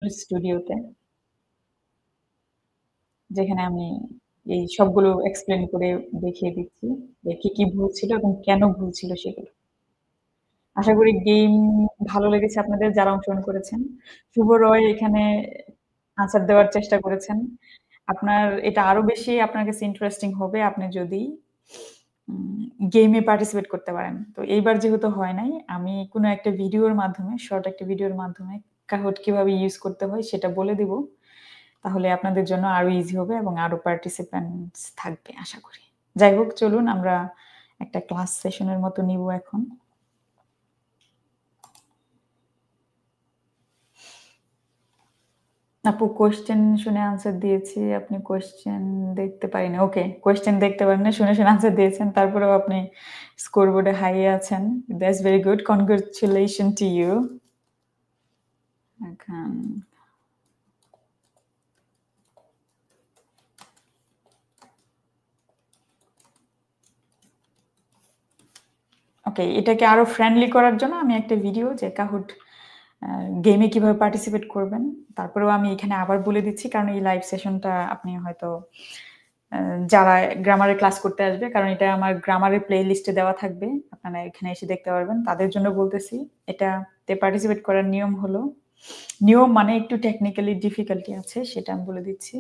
স্টুডিওতে। যেখানে আমি এই সবগুলো এক্সপ্লেইন করে দেখিয়ে দিচ্ছি যে কি ভুল ছিল এবং কেন ভুল ছিল সেগুলো। আশা করি গেম ভালো লেগেছে আপনাদের যারা অংশগ্রহণ করেছেন। শুভ রয় এখানে আনসার দেওয়ার চেষ্টা করেছেন। আপনার এটা আরো বেশি আপনার কাছে ইন্টারেস্টিং হবে আপনি যদি গেমে পার্টিসিপেট করতে পারেন। তো এইবার যেহেতু হয় নাই, আমি কোনো একটা ভিডিওর মাধ্যমে, শর্ট একটা ভিডিওর মাধ্যমে Kahoot কিভাবে ইউজ করতে হয় সেটা বলে দিব। তাহলে আপনাদের জন্য আরো ইজি হবে এবং আরো পার্টিসিপ্যান্টস থাকবে আশা করি। যাই হোক চলুন আমরা একটা ক্লাস সেশনের মতো নিব এখন। আপু কোয়েশ্চেন শুনে আনসার দিয়েছি। আপনি কোয়েশ্চেন দেখতে পারিনি। ওকে, কোয়েশ্চেন দেখতে পারেন না, শুনে আনসার দিয়েছেন। তারপরেও আপনি স্কোরবোর্ডে হাইয়ে আছেন। That's very good. Congratulation to you. এখন ওকে, এটাকে আরো ফ্রেন্ডলি করার জন্য আমি একটা ভিডিও যে Kahoot গেমে কিভাবে পার্টিসিপেট করবেন। তারপরেও আমি এখানে আবার বলে দিচ্ছি কারণ এই লাইভ সেশনটা আপনি হয়তো যারা গ্রামারের ক্লাস করতে আসবে, কারণ এটা আমার গ্রামারের প্লে লিস্টে দেওয়া থাকবে। আপনারা এখানে এসে দেখতে পারবেন। তাদের জন্য বলতেছি, এটাতে পার্টিসিপেট করার নিয়ম হলো, নিয়ম মানে একটু টেকনিক্যালি ডিফিকাল্টি আছে সেটা আমি বলে দিচ্ছি।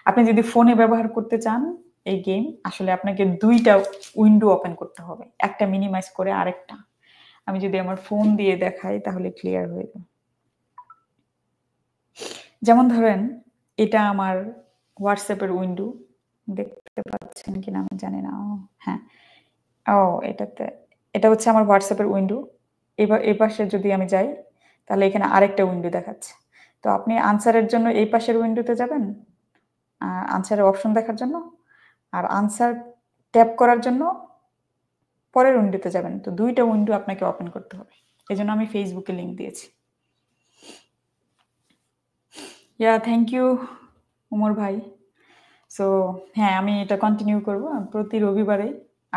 আপনি যদি ফোনে ব্যবহার করতে চান এই গেম, আসলে আপনাকে ২ টা উইন্ডো ওপেন করতে হবে। একটা মিনিমাইজ করে আরেকটা। আমি যদি আমার ফোন দিয়ে দেখাই তাহলে ক্লিয়ার হয়ে যাবে। যেমন ধরেন এটা আমার WhatsApp এর উইন্ডো। দেখতে পাচ্ছেন কিনা আমি জানি না। হ্যাঁ। ও এটা হচ্ছে আমার WhatsApp এর উইন্ডো। এবার এপাশে যদি আমি যাই তাহলে এখানে আরেকটা উইন্ডো দেখাচ্ছে। তো আপনি আনসারের জন্য এই পাশের উইন্ডোতে যাবেন, আনসারের অপশন দেখার জন্য। আর আনসার ট্যাপ করার জন্য পরের উইন্ডোতে যাবেন। তো ২ টা উইন্ডো আপনাকে ওপেন করতে হবে। এজন্য আমি Facebook এ লিংক দিয়েছি। থ্যাংক ইউ উমর ভাই। সো হ্যাঁ, আমি এটা কন্টিনিউ করব। প্রতি রবিবারে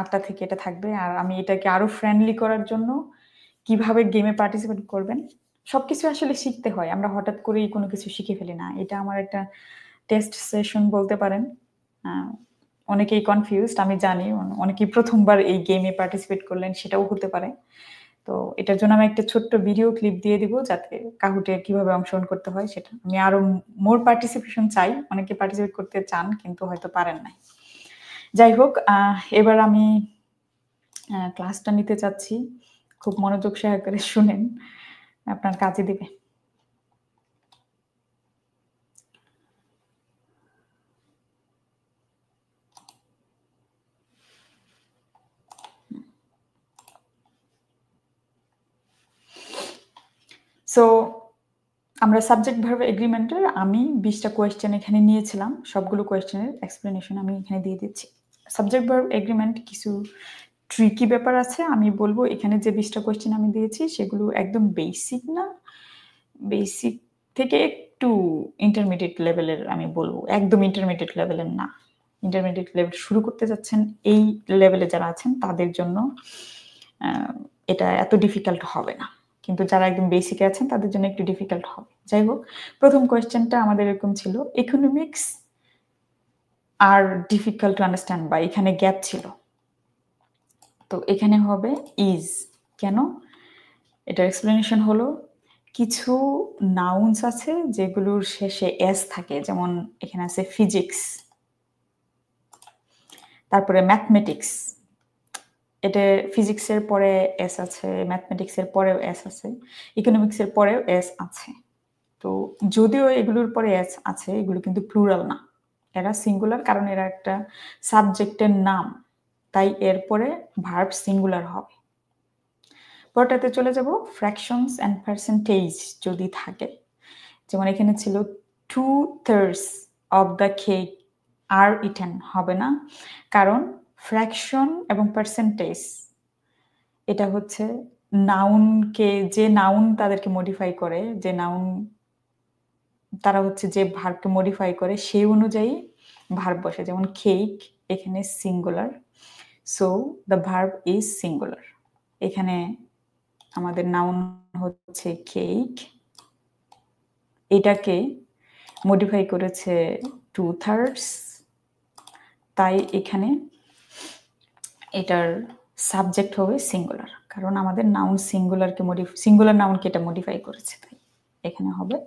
৮টা থেকে এটা থাকবে। আর আমি এটাকে আরো ফ্রেন্ডলি করার জন্য কিভাবে গেমে পার্টিসিপেট করবেন, সবকিছু আসলে শিখতে হয়। আমরা হঠাৎ করেই কোনো কিছু শিখে ফেলি না। এটা আমার একটা টেস্ট সেশন বলতে পারেন। আ অনেকেই কনফিউজড আমি জানি। অনেকেই ১ম বার এই গেমে পার্টিসিপেট করলেন সেটাও হতে পারে। তো এটার জন্য আমি একটা ছোট্ট ভিডিও ক্লিপ দিয়ে দিব যাতে Kahoot এ কিভাবে অংশগ্রহণ করতে হয় সেটা। আমি আরো মোর পার্টিসিপেশন চাই। অনেকে পার্টিসিপেট করতে চান কিন্তু হয়তো পারেন নাই। যাই হোক এবার আমি ক্লাসটা নিতে চাচ্ছি। খুব মনোযোগ সহকারে শুনেন। আপনার কাজে দিবে। সো আমরা সাবজেক্ট ভার্ব এগ্রিমেন্টের আমি ২০ টা কোয়েশ্চেন এখানে নিয়েছিলাম। সবগুলো কোয়েশ্চেনের এক্সপ্লেনেশন আমি এখানে দিয়ে দিচ্ছি। সাবজেক্ট ভার্ব এগ্রিমেন্ট কিছু ট্রিকি ব্যাপার আছে। আমি বলব এখানে যে ২০ টা কোয়েশ্চেন আমি দিয়েছি সেগুলো একদম বেসিক না। বেসিক থেকে একটু ইন্টারমিডিয়েট লেভেলের আমি বলব। একদম ইন্টারমিডিয়েট লেভেলের না। ইন্টারমিডিয়েট লেভেল শুরু করতে যাচ্ছেন এই লেভেলে যারা আছেন তাদের জন্য আ এটা এত ডিফিকাল্ট হবে না। কিন্তু যারা একদম বেসিকে আছেন তাদের জন্য একটু ডিফিকাল্ট হবে। যাই হোক, ১ম কোয়েশ্চেনটা আমাদের এরকম ছিল, economics are difficult to understand বা এখানে গ্যাপ ছিল। তো এখানে হবে ইজ। কেন? এটার এক্সপ্লেনেশন হলো কিছু নাউন্স আছে যেগুলোর শেষে এস থাকে। যেমন এখানে আছে ফিজিক্স, তারপরে ম্যাথমেটিক্স। এটা ফিজিক্সের পরে এস আছে, ম্যাথমেটিক্সের পরেও এস আছে, ইকোনমিক্সের পরেও এস আছে। তো যদিও এগুলোর পরে এস আছে, এগুলো কিন্তু প্লুরাল না। এরা সিঙ্গুলার কারণ এরা একটা সাবজেক্টের নাম। তাই এরপরে ভার্ব সিঙ্গুলার হবে। পরটাতে চলে যাব, ফ্র্যাকশনস অ্যান্ড পার্সেন্টেজ যদি থাকে। যেমন এখানে ছিল 2/3 of the cake are eaten হবে না। কারণ ফ্র্যাকশন এবং পার্সেন্টেজ এটা হচ্ছে নাউনকে, যে নাউন তাদেরকে মডিফাই করে, যে নাউন তারা হচ্ছে যে ভার্বকে মডিফাই করে সেই অনুযায়ী ভার্ব বসে। যেমন কেক এখানে singular, so the verb is singular. এখানে আমাদের নাউন হচ্ছে কেক, এটাকে মডিফাই করেছে 2/3, তাই এখানে এটার সাবজেক্ট হবে সিঙ্গুলার, কারণ আমাদের নাউন সিঙ্গুলার নাউনকে এটা মডিফাই করেছে, তাই এখানে হবে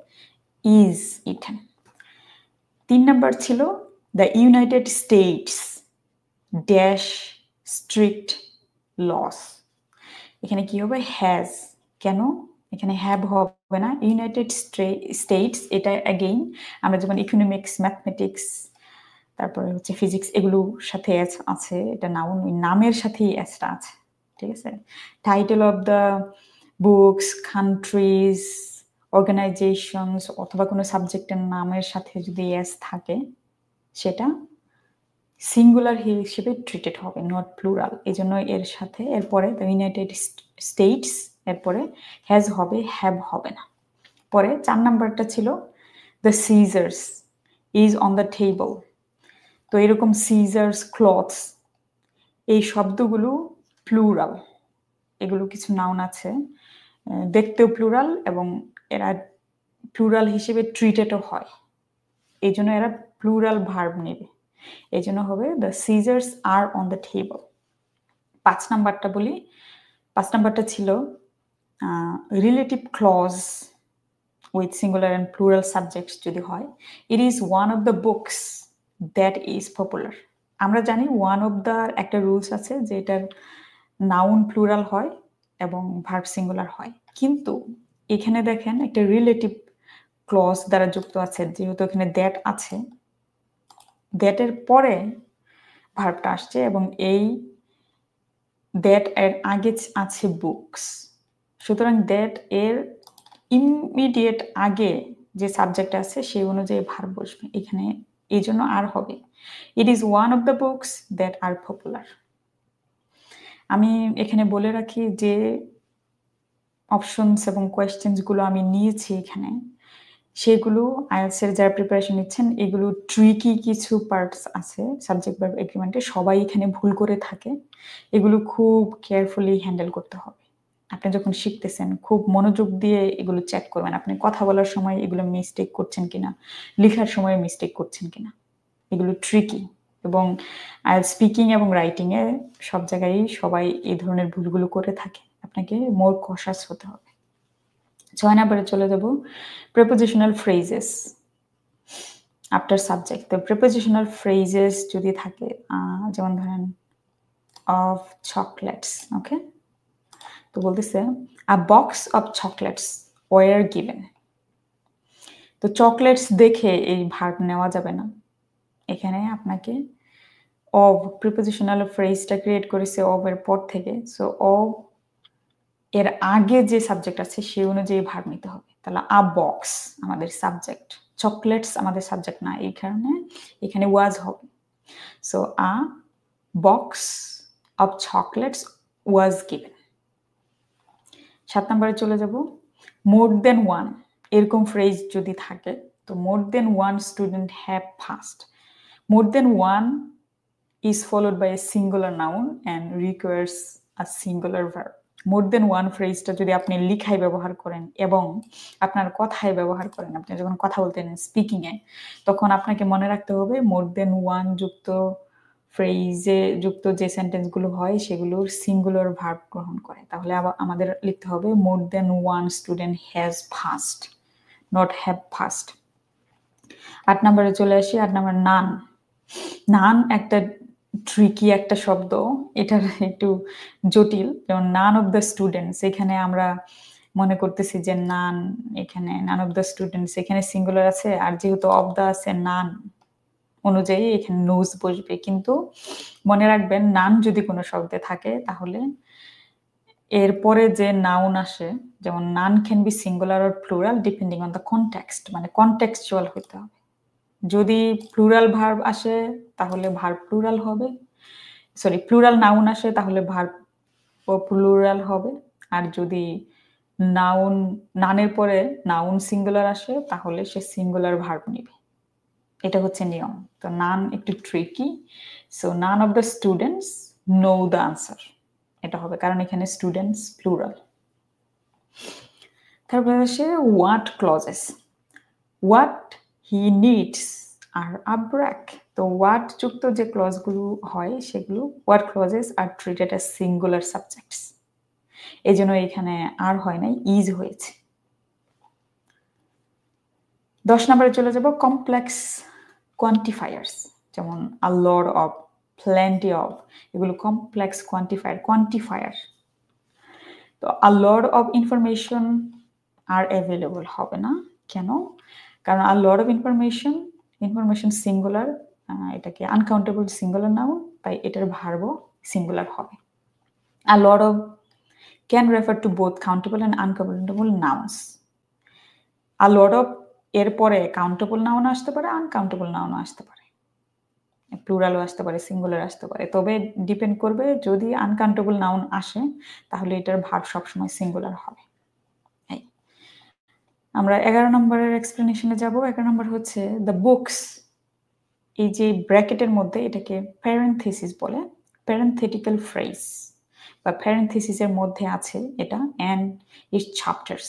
ইজ ইটেন। 3 নাম্বার ছিল the United States dash strict laws. এখানে কি হবে? হ্যাজ। কেন এখানে হ্যাভ হবে না? ইউনাইটেড স্টেটস এটা অ্যাগেইন আমরা যেমন ইকোনমিক্স, ম্যাথমেটিক্স, তারপরে হচ্ছে ফিজিক্স, এগুলোর সাথে আছে, এটা নাউন, ওই নামের সাথেই এসটা আছে, ঠিক আছে? Title of the books, countries, organisations অথবা কোনো সাবজেক্টের নামের সাথে যদি এস থাকে সেটা সিঙ্গুলার হিসেবে ট্রিটেড হবে, নট প্লুরাল। এই জন্য এর সাথে এরপরে দ্য ইউনাইটেড স্টেটস এরপরে হ্যাজ হবে, হ্যাভ হবে না। পরে 4 নাম্বারটা ছিল the scissors is on the table. তো এরকম সিজার্স, ক্লথস, এই শব্দগুলো প্লুরাল, এগুলো কিছু নাউন আছে দেখতেও প্লুরাল এবং এরা প্লুরাল হিসেবে ট্রিটেডও হয়, এই জন্য এরা প্লুরাল ভার্ব নেবে, এই জন্য হবে the scissors are on the table. 5 নাম্বারটা বলি। 5 নাম্বারটা ছিল relative clause with singular and plural subjects যদি হয়, it is one of the books that is popular. আমরা জানি ওয়ান অফ দ্য একটা রুলস আছে যে এটার নাউন প্লুরাল হয় এবং ভার্ব সিঙ্গুলার হয়, কিন্তু এখানে দেখেন একটা রিলেটিভ ক্লজ দ্বারা যুক্ত আছে, যেহেতু এখানে দ্যাট আছে, দ্যাটের পরে ভার্বটা আসছে এবং এই দ্যাট এর আগে আছে বুকস, সুতরাং দ্যাট এর ইমিডিয়েট আগে যে সাবজেক্ট আছে সেই অনুযায়ী ভার্ব বসবে এখানে, এই জন্য আর হবে it is one of the books that are popular. আমি এখানে বলে রাখি যে অপশনস এবং কোয়েশ্চেন্স গুলো আমি নিয়েছি এখানে, সেগুলো আইএলটিএস এর যারা প্রিপারেশন নিচ্ছেন, এগুলো ট্রিকি কিছু পার্টস আছে সাবজেক্ট ভার্ব এগ্রিমেন্টে, সবাই এখানে ভুল করে থাকে, এগুলো খুব কেয়ারফুলি হ্যান্ডেল করতে হবে। আপনি যখন শিখতেছেন খুব মনোযোগ দিয়ে এগুলো চেক করবেন, আপনি কথা বলার সময় এগুলো মিস্টেক করছেন কিনা, লেখার সময় মিস্টেক করছেন কিনা, এগুলো ট্রিকি। এবং স্পিকিং এবং রাইটিং এ সব জায়গায় সবাই এই ধরনের ভুলগুলো করে থাকে, আপনাকে মোর কশাস হতে হবে। 6 নম্বরে চলে যাব প্রিপোজিশনাল ফ্রেজেস আফটার সাবজেক্ট। তো প্রিপোজিশনাল ফ্রেজেস যদি থাকে যেমন ধরেন অফ চকলেটস, ওকে, তো বলতেছে আ box of chocolates were given. তো চকলেটস দেখে এই ভার্ব নেওয়া যাবে না, এখানে আপনাকে অফ প্রিপোজিশনাল ফ্রেজটা ক্রিয়েট করেছে অফ এর পর থেকে, সো অফ এর আগে যে সাবজেক্ট আছে সেই অনুযায়ী ভার্ব নিতে হবে। তাহলে আ বক্স আমাদের সাবজেক্ট, চকলেটস আমাদের সাবজেক্ট না, এই কারণে এখানে ওয়াজ হবে। So a box of chocolates was given. 7 নম্বরে চলে যাব মোর দেন ওয়ান, এরকম ফ্রেজ যদি থাকে, তো more than one student have passed. More than one is followed by a singular noun and requires a singular verb. More than one ফ্রেজটা যদি আপনি লিখায় ব্যবহার করেন এবং আপনার কথায় ব্যবহার করেন, আপনি যখন কথা বলতেন স্পিকিং এ, তখন আপনাকে মনে রাখতে হবে মোর দেন ওয়ান যুক্ত ফ্রেজে যুক্ত যে সেন্টেন্স গুলো হয় সেগুলোর সিঙ্গুলার ভার্ব গ্রহণ করে। তাহলে আবার আমাদের লিখতে হবে more than one student has passed, not have passed. 8 নম্বরে চলে আসি। 8 নম্বর নান। নান একটা ট্রিকি একটা শব্দ, এটার একটু জটিল, যেমন নান অফ দ্য স্টুডেন্টস, এখানে আমরা মনে করতেছি যে নান, এখানে নান অফ দ্য স্টুডেন্টস এখানে সিঙ্গুলার আছে, আর যেহেতু অফ দ্য আছে নান অনুযায়ী এখানে নোজ বসবে, কিন্তু মনে রাখবেন নান যদি কোনো শব্দে থাকে তাহলে এরপরে যে নাউন আসে, যেমন none can be singular or plural depending on the context, মানে কনটেক্সচুয়াল হতে হবে। যদি প্লুরাল ভার্ব আসে তাহলে ভার্ব প্লুরাল হবে, সরি প্লুরাল নাউন আসে তাহলে ভার্ব প্লুরাল হবে, আর যদি নাউন নানের পরে নাউন সিঙ্গুলার আসে তাহলে সে সিঙ্গুলার ভার্ব নেবে, এটা হচ্ছে নিয়ম। তো নান একটু tricky, so none of the students know the answer, এটা হবে, কারণ এখানে স্টুডেন্টস প্লুরাল। তারপরে আসে what clauses. What he needs are আব্রাক। তো হোয়াট যুক্ত যে ক্লজগুলো হয় সেগুলো what clauses are treated as singular subjects, এই জন্য এখানে আর হয় নাই, ইজ হয়েছে। 10 নম্বরে চলে যাব, কমপ্লেক্স কোয়ান্টিফায়ার্স, যেমন a lot of, plenty of, এগুলো কমপ্লেক্স কোয়ান্টিফায়ার। তো a lot of information are available হবে না, কেন? কারণ a lot of information singular, এটাকে আনকাউন্টেবল সিঙ্গুলার নাউন, তাই এটার ভার্বও সিঙ্গুলার হবে। A lot of can refer to both countable and uncountable nouns. A lot of এরপরে কাউন্টেবল নাউন আসতে পারে, আনকাউন্টেবল নাউন আসতে পারে, প্লুরালও আসতে পারে, সিঙ্গুলার আসতে পারে, তবে ডিপেন্ড করবে যদি আনকাউন্টেবল নাউন আসে তাহলে এটার ভার্ব সবসময় সিঙ্গুলার হবে। আমরা 11 নম্বরের এক্সপ্লেনেশনে যাব। 11 নম্বর হচ্ছে দ্য বুকস, এই যে ব্র্যাকেটের মধ্যে এটাকে প্যারেনথেসিস বলে, প্যারেনথেটিক্যাল ফ্রেজ বা প্যারেনথেসিসের মধ্যে আছে এটা, অ্যান্ড ইটস চ্যাপ্টার্স।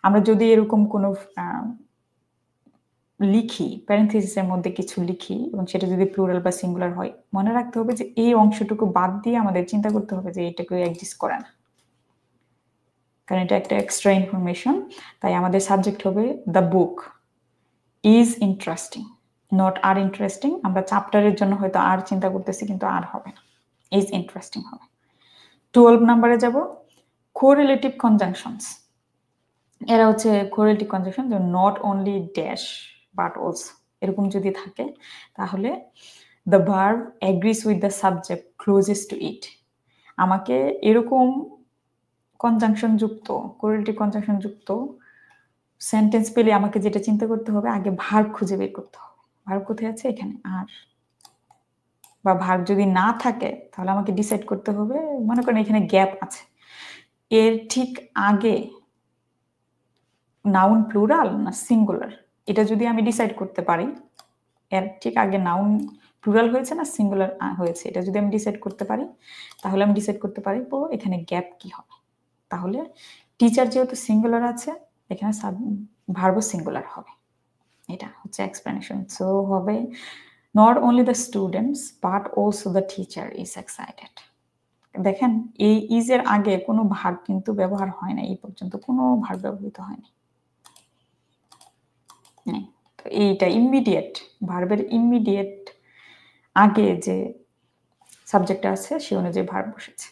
আমরা যদি এরকম কোনো লিখি, প্যারেনথেসিসের মধ্যে কিছু লিখি এবং সেটা যদি প্লুরাল বা সিঙ্গুলার হয়, মনে রাখতে হবে যে এই অংশটুকু বাদ দিয়ে আমাদের চিন্তা করতে হবে যে এটাকে এক্সিস্ট করে না, কারণ এটা একটা এক্সট্রা ইনফরমেশন। তাই আমাদের সাবজেক্ট হবে the book is interesting, not are interesting. আমরা চ্যাপ্টারের জন্য হয়তো আর চিন্তা করতেছি, কিন্তু আর হবে না, ইজ ইন্টারেস্টিং হবে। 12 নম্বরে যাব, কোরিলেটিভ কনজাংশনস। এরা হচ্ছে কোরিলেটিভ কনজাংশন, যে not only dash but also, এরকম যদি থাকে তাহলে the verb agrees with the subject closest to it. আমাকে এরকম কনজাংশন যুক্ত, কোরিলেটিভ কনজাংশন যুক্ত সেন্টেন্স পেলে আমাকে যেটা চিন্তা করতে হবে, আগে ভার্ব খুঁজে বের করতে হবে। ভার্ব কোথায় আছে? এখানে। আর বা ভার্ব যদি না থাকে তাহলে আমাকে ডিসাইড করতে হবে, মনে করেন এখানে গ্যাপ আছে, এর ঠিক আগে নাউন প্লুরাল না সিঙ্গুলার, এটা যদি আমি ডিসাইড করতে পারি, এর ঠিক আগে নাউন প্লুরাল হয়েছে না সিঙ্গুলার হয়েছে, এটা যদি আমি ডিসাইড করতে পারি, তাহলে আমি ডিসাইড করতে পারি এখানে গ্যাপ কি হবে। তাহলে টিচার যেহেতু সিঙ্গুলার আছে, এখানে ভার্বও সিঙ্গুলার হবে। এটা হচ্ছে এক্সপ্লেনেশন। সো হবে not only the students but also the teacher is excited. দেখেন এই ইজের আগে কোনো ভার্ব কিন্তু ব্যবহার হয় না, এই পর্যন্ত কোনো ভার্ব ব্যবহৃত হয়নি। তো এইটা ইমিডিয়েট, ভার্বের ইমিডিয়েট আগে যে সাবজেক্ট আছে সে অনুযায়ী ভার্ব বসেছে।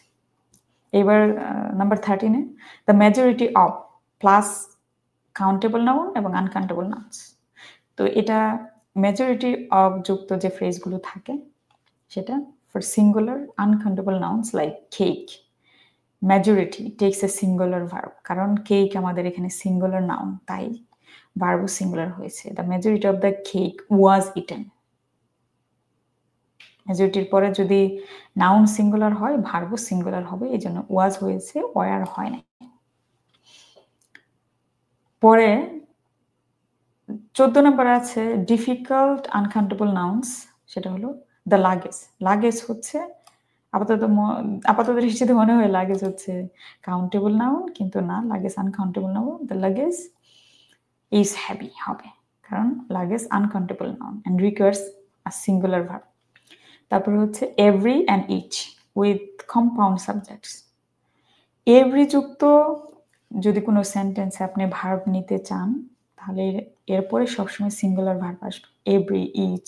এবার নাম্বার 13-এ the majority of plus countable noun এবং আনকাউন্টেবল নাউন্স। তো এটা মেজরিটি অফ যুক্ত যে ফ্রেজগুলো থাকে সেটা for singular uncountable nouns like cake, majority takes a singular verb, কারণ কেক আমাদের এখানে সিঙ্গুলার নাউন, তাই ভার্বও সিঙ্গুলার হয়েছে। The majority of the cake was eaten. মেজরিটির পরে যদি নাউন সিঙ্গুলার হয় ভার্বও সিঙ্গুলার হবে, এই জন্য ওয়াজ হয়েছে, ওয়ার হয় না। পরে 14 নম্বর আছে ডিফিকাল্ট আনকাউন্টেবল নাউন্স, সেটা হলো দ্য লাগেজ। লাগেজ হচ্ছে আপাতত দৃষ্টিতে মনে হয় লাগেজ হচ্ছে কাউন্টেবল নাউন, কিন্তু না, luggage uncountable noun. The luggage is heavy হবে, কারণ luggage uncountable noun and requires a singular verb. তারপরে হচ্ছে every and each with compound subjects. Every যুক্ত যদি কোনো সেন্টেন্সে আপনি ভার্ব নিতে চান তাহলে এরপরে সবসময় সিঙ্গুলার ভার্ব আসবে, এভরি, ইচ,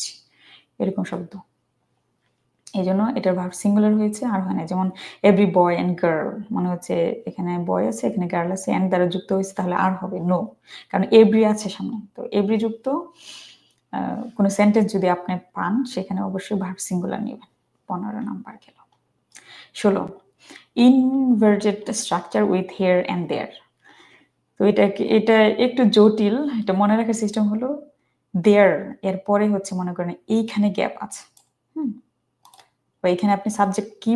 এরকম শব্দ। এই জন্য এটার ভার্ব সিঙ্গুলার হয়েছে, আর হয় না। যেমন এভরি বয় অ্যান্ড গার্ল, মনে হচ্ছে এখানে বয় আছে এখানে গার্ল আছে, অ্যান্ড দ্বারা যুক্ত হয়েছে, তাহলে আর হবে নো, কারণ এভরি আছে সামনে। তো এভরি যুক্ত কোনো সেন্টেন্স যদি আপনি পান সেখানে অবশ্যই ভার্ব সিঙ্গুলার নেবেন। 15 নাম্বার গেল। 16 inverted structure with here and there. তো এটা একটু জটিল, এটা মনে রাখার সিস্টেম হলো দেয়ার এরপরে হচ্ছে মনে করেন এইখানে গ্যাপ আছে, বা এখানে আপনি সাবজেক্ট কি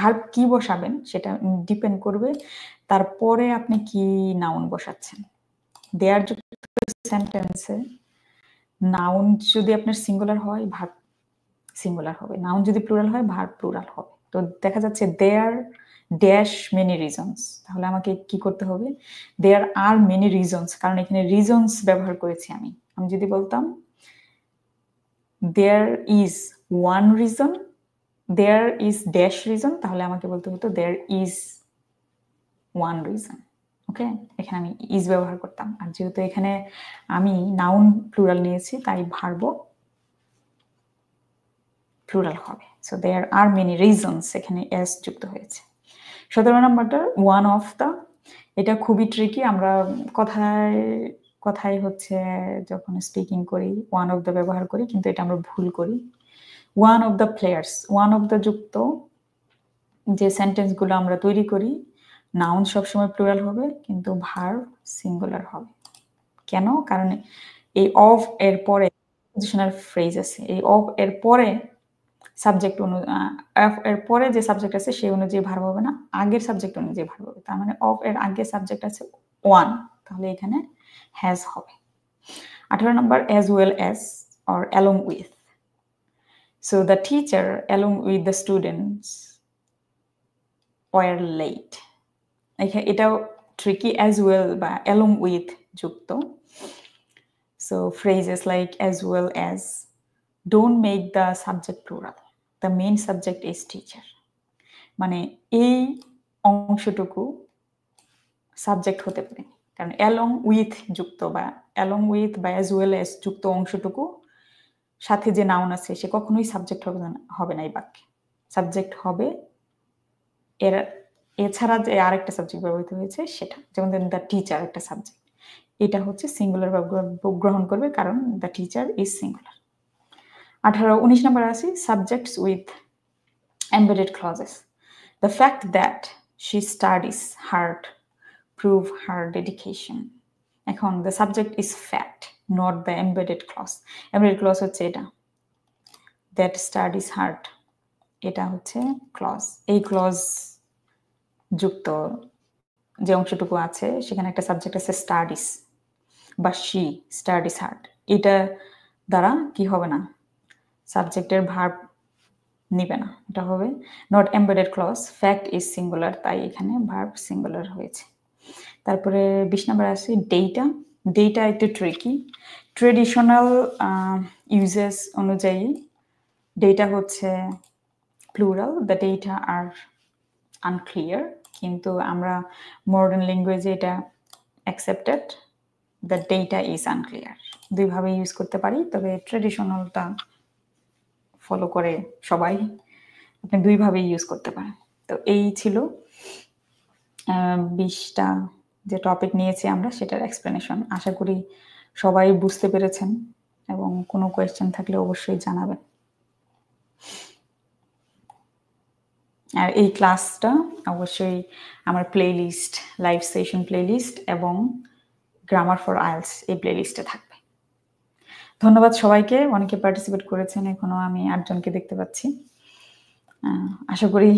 ভার্ব কি বসাবেন সেটা ডিপেন্ড করবে তারপরে আপনি কি নাউন বসাচ্ছেন। দেয়ার যুক্ত সেন্টেন্সে নাউন যদি আপনার সিঙ্গুলার হয় ভার্ব সিঙ্গুলার হবে, নাউন যদি প্লুরাল হয় ভার্ব প্লুরাল হবে। তো দেখা যাচ্ছে দেয়ার ড্যাশ মেনি রিজনস, তাহলে আমাকে কি করতে হবে, দেয়ার আর মেনি রিজনস, কারণ এখানে রিজনস ব্যবহার করেছি আমি, আমি যদি বলতাম there is one reason, there is dash reason, তাহলে আমাকে বলতে হতো there is one reason. ওকে, এখানে আমি is ব্যবহার করতাম। আর যেহেতু এখানে আমি নাউন প্লুরাল নিয়েছি তাই ভার্বও প্লুরাল হবে। So there are many reasons, এখানে s যুক্ত হয়েছে। 17 নম্বরটা one of the, এটা খুবই ট্রিকি। আমরা কথায় হচ্ছে যখন স্পিকিং করি one of the ব্যবহার করি, কিন্তু এটা আমরা ভুল করি। one of the players, one of the যুক্ত যে সেন্টেন্সগুলো আমরা তৈরি করি নাউন সবসময় প্লুরাল হবে, কিন্তু ভার্ব সিঙ্গুলার হবে। কেন? কারণ এই অফ এর পরে পজিশনাল ফ্রেজ আছে, এই অফ এর পরে সাবজেক্ট এর পরে যে সাবজেক্ট আছে সেই অনুযায়ী ভার্ব হবে না, আগের সাবজেক্ট অনুযায়ী ভার্ব হবে। তার মানে অফ এর আগে সাবজেক্ট আছে ওয়ান, তাহলে এখানে হ্যাজ হবে। 18 নম্বর as well as or along with. So the teacher along with the students were late. এটাও ট্রিকি, as well বা along with যুক্ত। So phrases like as well as don't make the subject plural. The main subject is teacher. মানে এই অংশটুকু subject হতে পারে, কারণ along with যুক্ত বা along with বা as well as যুক্ত অংশটুকু সাথে যে নাউন আছে সে কখনোই সাবজেক্ট হবে না এই বাক্যে। সাবজেক্ট হবে এছাড়া যে আরেকটা সাবজেক্ট ব্যবহৃত হয়েছে সেটা, যেমন দ্য টিচার একটা সাবজেক্ট, এটা হচ্ছে সিঙ্গুলার ভার্ব গ্রহণ করবে কারণ দ্য টিচার ইজ সিঙ্গুলার। 19 নম্বর আছে subjects with embedded clauses. The fact that she studies hard prove her dedication. এখন the subject is fact, not the embedded clause. Embedded clause হচ্ছে এটা, that studies hard, এটা হচ্ছে clause। এই clause যুক্ত যে অংশটুকু আছে সেখানে একটা সাবজেক্ট আছে স্টাডিজ বা she studies hard, এটা দ্বারা কি হবে না, সাবজেক্টের ভার্ব নিবে না, এটা হবে not embedded clause. Fact is singular, তাই এখানে ভার্ব সিঙ্গুলার হয়েছে। তারপরে 20 নম্বর আছে ডেটা। ডেটা একটু ট্রিকি, ট্রেডিশনাল ইউজেস অনুযায়ী ডেটা হচ্ছে plural, the data are unclear, কিন্তু আমরা মডার্ন ল্যাঙ্গুয়েজে এটা accepted, the data is unclear. দুইভাবে ইউজ করতে পারি, তবে ট্রেডিশনালটা ফলো করে সবাই, আপনি দুইভাবে ইউজ করতে পারেন। তো এই ছিল 20টা যে টপিক নিয়েছি আমরা সেটার এক্সপ্লেনেশন। আশা করি সবাই বুঝতে পেরেছেন, এবং কোনো কোয়েশ্চেন থাকলে অবশ্যই জানাবেন। আর এই ক্লাসটা অবশ্যই আমার প্লেলিস্ট, লাইভ সেশন প্লেলিস্ট এবং গ্রামার ফর আইএলটিএস এই প্লেলিস্টে থাকবে। ধন্যবাদ সবাইকে, অনেকে পার্টিসিপেট করেছেন, এখনো আমি 8 জনকে দেখতে পাচ্ছি। আশা করি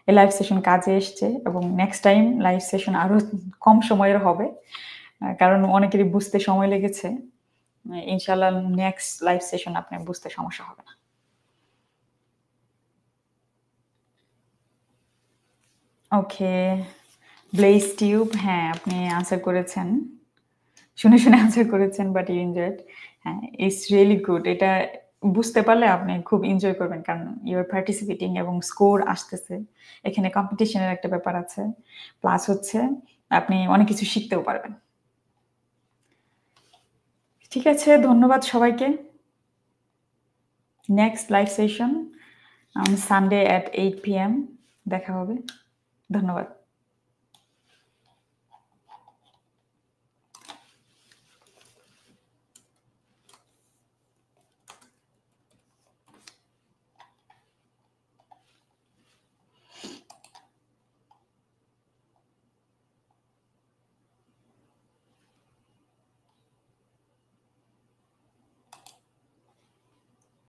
এই লাইভ সেশন কাজে এসছে, এবং নেক্সট টাইম লাইভ সেশন আরো কম সময়ের হবে, কারণ অনেকেরই বুঝতে সময় লেগেছে। ইনশাআল্লাহ নেক্সট লাইভ সেশন আপনার বুঝতে সমস্যা হবে না। ওকে, ব্লেজ টিউব, হ্যাঁ আপনি আনসার করেছেন, শুনে শুনে আনসার করেছেন, বাট ইউ এনজয়েড। হ্যাঁ, ইটস রিয়েলি গুড। এটা বুঝতে পারলে আপনি খুব এনজয় করবেন, কারণ ইউ আর পার্টিসিপেটিং এবং স্কোর আসতেছে, এখানে কম্পিটিশনের একটা ব্যাপার আছে, প্লাস হচ্ছে আপনি অনেক কিছু শিখতেও পারবেন। ঠিক আছে, ধন্যবাদ সবাইকে। Next live session Sunday at 8 PM দেখা হবে। ধন্যবাদ।